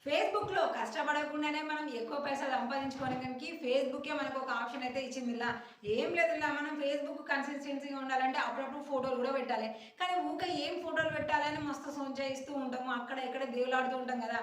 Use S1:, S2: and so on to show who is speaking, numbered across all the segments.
S1: ఫేస్‌బుక్‌లో కష్టపడకుండానే మనం ఎక్కువ పైసలు సంపాదించుకోవడానికి ఫేస్‌బుకే మనకు ఒక ఆప్షన్ అయితే ఇచ్చింది ఇలా. ఏం లేదు ఇలా మనం ఫేస్‌బుక్ కన్సిస్టెన్సీగా ఉండాలంటే అప్పుడప్పుడు ఫోటోలు కూడా పెట్టాలి. కానీ ఊకే ఏం ఫోటోలు పెట్టాలని మస్తు సోంచేయిస్తూ ఉంటాము. అక్కడ ఇక్కడ దేవులాడుతూ ఉంటాం కదా!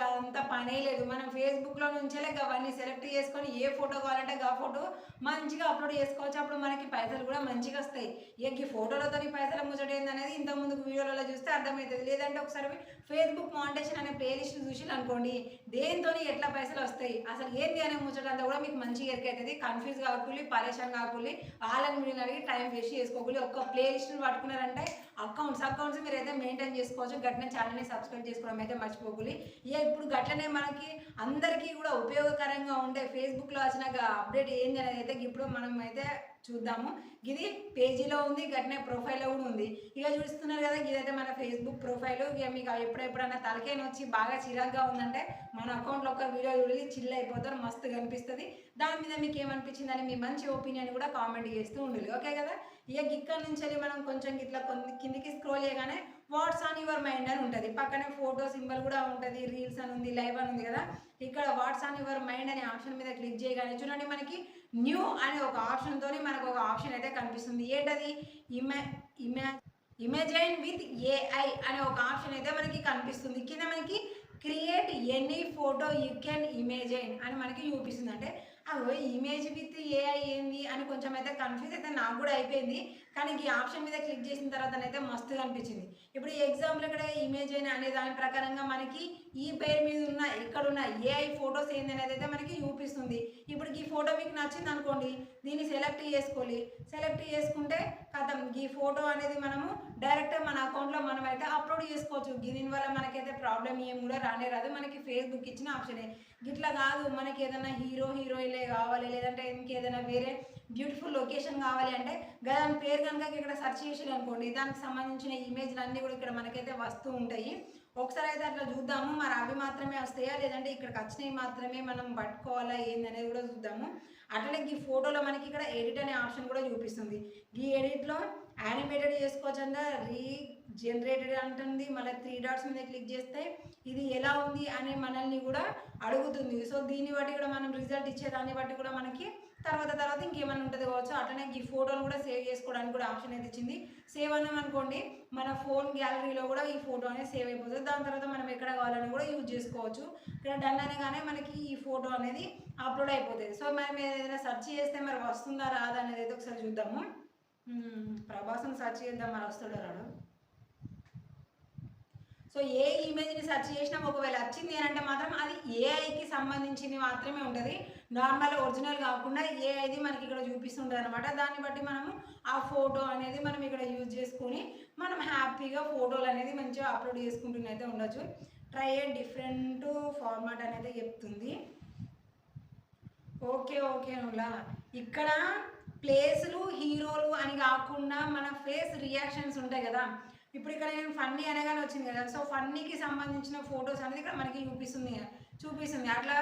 S1: అదంతా పనే లేదు. మనం ఫేస్‌బుక్‌లో నుంచెలే గవన్నీ సెలెక్ట్ చేసుకొని ఏ ఫోటో కావాలంటే గా ఫోటో మంచిగా అప్‌లోడ్ చేసుకోవచ్చు. అప్పుడు మనకి పైసలు కూడా మంచిగా వస్తాయి. ఇక ఈ ఫోటోలతోని పైసల ముచ్చట ఏందనేది ఇంతకు ముందుకు వీడియోలలో చూస్తే అర్థమైతది. లేదంటే ఒకసారి ఫేస్‌బుక్ మానిటైజేషన్ అనే ప్లే లిస్ట్ చూసిర్రనుకోండి, దేనితోని ఎట్లా పైసలొస్తాయి, అసలు ఏంది అనే ముచ్చటంతా కూడా మీకు మంచిగా ఎరికైతది. కన్‌ఫ్యూజ్ కాకుల్లి, పరేషాన్ కాకుల్లి, ఆళ్ళని వీళ్ళని అడిగి టైం వేస్ట్ చేసుకోకుల్లి. ఒక్క ప్లే లిస్ట్‌ని పట్టుకున్నారంటే అకౌంట్స్ మీరైతే మెయింటైన్ చేసుకోవచ్చు. గట్లనే ఛానెల్‌ని సబ్స్క్రైబ్ చేసుకోవడం అయితే మర్చిపోకుల్లి. ఇగ ఇప్పుడు గట్లనే మనకి అందరికీ కూడా ఉపయోగకరంగా ఉండే ఫేస్‌బుక్‌లో వచ్చిన అప్డేట్ ఏంది అనేది అయితే ఇప్పుడు మనం అయితే చూద్దాము. గిది పేజీలో ఉంది. గట్నే ప్రొఫైల్‌లో కూడా ఉంది. ఇక చూస్తున్నారు కదా! ఇదైతే మన ఫేస్‌బుక్ ప్రొఫైలు. ఇక మీకు ఎప్పుడెప్పుడన్నా తలకాయ నొచ్చి బాగా చిరాకుగా ఉందంటే మన అకౌంట్‌లో ఒక వీడియో చూడి చిల్ అయిపోతారు. మస్తు కనిపిస్తది. దాని మీద మీకు ఏమనిపించిందని మీ మంచి ఒపీనియన్ కూడా కామెంట్ చేస్తూ ఉండుల్లి. ఓకే కదా! ఇక ఇక్కడి నుంచెల్లి మనం కొంచెం ఇట్లా కిందికి స్క్రోల్ చేయగానే వాట్స్ ఆన్ యువర్ మైండ్ అని ఉంటది. పక్కనే ఫోటో సింబల్ కూడా ఉంటది. రీల్స్ అని ఉంది. లైవ్ అని ఉంది కదా! ఇక్కడ వాట్స్ ఆన్ యువర్ మైండ్ అనే ఆప్షన్ మీద క్లిక్ చేయగానే చూడండి మనకి న్యూ అనే ఒక ఆప్షన్‌తోని మనకు ఒక ఆప్షన్ అయితే కనిపిస్తుంది. ఏంటది? ఇమా ఇమా ఇమేజైన్ విత్ ఏఐ అనే ఒక ఆప్షన్ అయితే మనకి కనిపిస్తుంది. కింద మనకి create any photo you can imagine అని మనకి చూపిస్తుంది. అంటే అగో ఇమేజ్ విత్ ఏఐ ఏంది అని కొంచెం అయితే కన్‌ఫ్యూజ్ అయితే నాకు కూడా అయిపోయింది. కానీ ఈ ఆప్షన్ మీద క్లిక్ చేసిన తర్వాతనైతే మస్తుగా అనిపించింది. ఇప్పుడు ఈ ఎగ్జాంపుల్ ఇక్కడ ఇమేజైన్ అనే దాని ప్రకారంగా మనకి ఈ పేరు మీద ఉన్న ఇక్కడున్న ఏఐ ఫోటోస్ ఏందనేది అయితే మనకి చూపిస్తుంది. ఇప్పుడు ఈ ఫోటో మీకు నచ్చిందనుకోండి, దీన్ని సెలెక్ట్ చేసుకోలి. సెలెక్ట్ చేసుకుంటే ఖతం ఈ ఫోటో అనేది మనము డైరెక్ట్ మన అకౌంట్‌లో మనమైతే అప్‌లోడ్ చేసుకోవచ్చు. దీనివల్ల మనకైతే ప్రాబ్లమ్ ఏం కూడా రానే రాదు. మనకి ఫేస్‌బుక్ ఇచ్చిన ఆప్షనే. గిట్లా కాదు మనకి ఏదైనా హీరో, హీరోయిన్‌లే కావాలి లేదంటే ఇంకేదైనా వేరే బ్యూటిఫుల్ లొకేషన్ కావాలి అంటే దాని పేరు కనుక ఇక్కడ సెర్చ్ చేసిర్రనుకోండి, దానికి సంబంధించిన ఇమేజ్‌లన్నీ కూడా ఇక్కడ మనకైతే వస్తూ ఉంటాయి. ఒకసారి అయితే అట్లా చూద్దాము. మరి అవి మాత్రమే వస్తాయా? లేదంటే ఇక్కడికి వచ్చినవి మాత్రమే మనం పట్టుకోవాలా ఏందనేది కూడా చూద్దాము. అట్లనే ఈ ఫోటోలో మనకి ఇక్కడ ఎడిట్ అనే ఆప్షన్ కూడా చూపిస్తుంది. ఈ ఎడిట్‌లో యానిమేటెడ్ చేసుకోవచ్చంట, రీజనరేటెడ్ అంటుంది. మళ్ళీ 3 డాట్స్ మీద క్లిక్ చేస్తే ఇది ఎలా ఉంది అని మనల్ని కూడా అడుగుతుంది. సో దీన్ని బట్టి కూడా మనం రిజల్ట్ ఇచ్చేదాన్ని బట్టి కూడా మనకి తర్వాత ఇంకేమైనా ఉంటుంది కావచ్చు. అట్లనే ఈ ఫోటోలు కూడా సేవ్ చేసుకోవడానికి కూడా ఆప్షన్ అయితే ఇచ్చింది. సేవ్ అన్నామనుకోండి మన ఫోన్ గ్యాలరీలో కూడా ఈ ఫోటో అనేది సేవ్ అయిపోతుంది. దాని తర్వాత మనం ఎక్కడ కావాలని కూడా యూజ్ చేసుకోవచ్చు. ఇక్కడ డన్ అనగానే మనకి ఈ ఫోటో అనేది అప్లోడ్ అయిపోతుంది. సో మనం ఏదైనా సెర్చ్ చేస్తే మరి వస్తుందా రాదా అనేది అయితే ఒకసారి చూద్దాము. ప్రభాస్‌ని సెర్చ్ చేద్దాం మరి వస్తాడో రాడో. సో ఏ ఇమేజ్‌ని సెర్చ్ చేసినా ఒకవేళ వచ్చింది అనంటే మాత్రం అది ఏఐకి సంబంధించింది మాత్రమే ఉంటది. నార్మల్ ఒరిజినల్ కాకుండా ఏఐది మనకి ఇక్కడ చూపిస్తుంటదనమాట. దాన్ని బట్టి మనము ఆ ఫోటో అనేది మనం ఇక్కడ యూజ్ చేసుకొని మనం హ్యాపీగా ఫోటోలనేది మంచిగా అప్‌లోడ్ చేసుకుంటూనైతే ఉండొచ్చు. ట్రై ఏ డిఫరెంట్ ఫార్మాట్ అనేది చెప్తుంది. ఓకే. నులా ఇక్కడ ప్లేసులు, హీరోలు అని కాకుండా మన ఫేస్ రియాక్షన్స్ ఉంటాయి కదా! ఇప్పుడు ఇక్కడ నేను ఫన్నీ అనగానే వచ్చింది కదా! సో, ఫన్నీకి సంబంధించిన ఫోటోస్ అనేది ఇక్కడ మనకి చూపిస్తుంది. అట్లా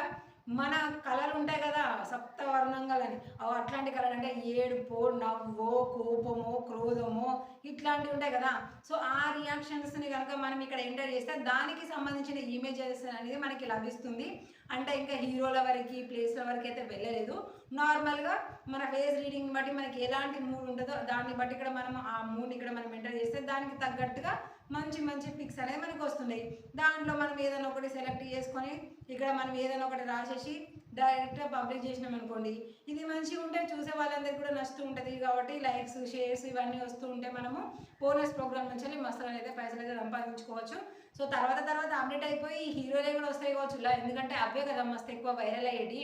S1: మన కలలు ఉంటాయి కదా! సప్తవర్ణంగాలని అట్లాంటి కలలు అంటే ఏడుపో, నవ్వో, కోపమో, క్రోధమో ఇట్లాంటివి ఉంటాయి కదా! సో, ఆ రియాక్షన్స్‌ని గనక మనం ఇక్కడ ఎంటర్ చేస్తే దానికి సంబంధించిన ఇమేజెస్ అనేది మనకి లభిస్తుంది. అంటే ఇంకా హీరోల వరకి, ప్లేస్‌ల వరకైతే వెళ్ళలేదు. నార్మల్‌గా మన ఫేస్ రీడింగ్‌ని బట్టి మనకి ఎలాంటి మూడ్ ఉంటదో దాన్ని బట్టి ఇక్కడ మనం ఆ మూడ్‌ని ఇక్కడ మనం ఎంటర్ చేస్తే దానికి తగ్గట్టుగా మంచి పిక్స్ అనేవి మనకు వస్తున్నాయి. దాంట్లో మనం ఏదైనా ఒకటి సెలెక్ట్ చేసుకొని ఇక్కడ మనం ఏదైనా ఒకటి రాసేసి డైరెక్ట్‌గా పబ్లిష్ చేసినామనుకోండి, ఇది మంచిగా ఉంటే చూసే వాళ్ళందరికీ కూడా నచ్చుతూ ఉంటది కాబట్టి లైక్స్, షేర్స్ ఇవన్నీ వస్తూ ఉంటే మనము బోనస్ ప్రోగ్రామ్ నుంచెల్లి మస్తుగానైతే పైసలైతే సంపాదించుకోవచ్చు. సో తర్వాత అప్డేట్ అయిపోయి హీరోలే కూడా వస్తాయి కావచ్చు ఇలా. ఎందుకంటే అవే కదా మస్తు ఎక్కువ వైరల్ అయ్యేటి.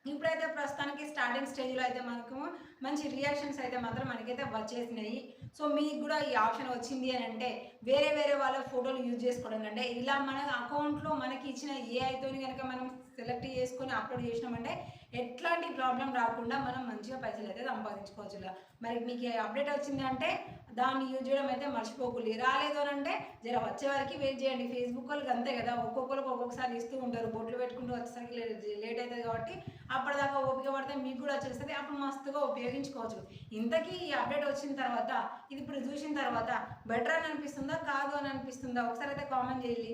S1: ఇప్పుడైతే ప్రస్తుతానికి స్టార్టింగ్ స్టేజ్‌లో అయితే మనకు మంచి రియాక్షన్స్ అయితే మాత్రం మనకైతే వచ్చేసినాయి. సో, మీకు కూడా ఈ ఆప్షన్ వచ్చింది అనంటే వేరే వాళ్ళ ఫోటోలు యూజ్ చేసుకోవడం కంటే ఇలా మన అకౌంట్‌లో మనకి ఇచ్చిన ఏఐతోని గనక మనం సెలెక్ట్ చేసుకొని అప్‌లోడ్ చేసినామంటే ఎట్లాంటి ప్రాబ్లమ్ రాకుండా మనం మంచిగా పైసలైతే సంపాదించుకోవచ్చు ఇలా. మరి మీకు ఈ అప్డేట్ వచ్చింది అంటే దాన్ని యూజ్ చేయడం అయితే మర్చిపోకుల్లి. రాలేదు అనంటే జర వచ్చే వరకి వెయిట్ చేయండి. ఫేస్‌బుక్ వాళ్ళకి అంతే కదా! ఒక్కొక్కరికి ఒక్కొక్కసారి ఇస్తూ ఉంటారు. బొట్లు పెట్టుకుంటూ వచ్చేసరికి లేట్ అయితది కాబట్టి అప్పటిదాకా ఓపిక పడితే మీకు కూడా వచ్చేస్తది. అప్పుడు మస్తుగా ఉపయోగించుకోవచ్చు. ఇంతకీ ఈ అప్డేట్ వచ్చిన తర్వాత ఇది ఇప్పుడు చూసిన తర్వాత బెటర్ అని అనిపిస్తుందా? కాదు అని అనిపిస్తుందా? ఒకసారి అయితే కామెంట్ చేయండి.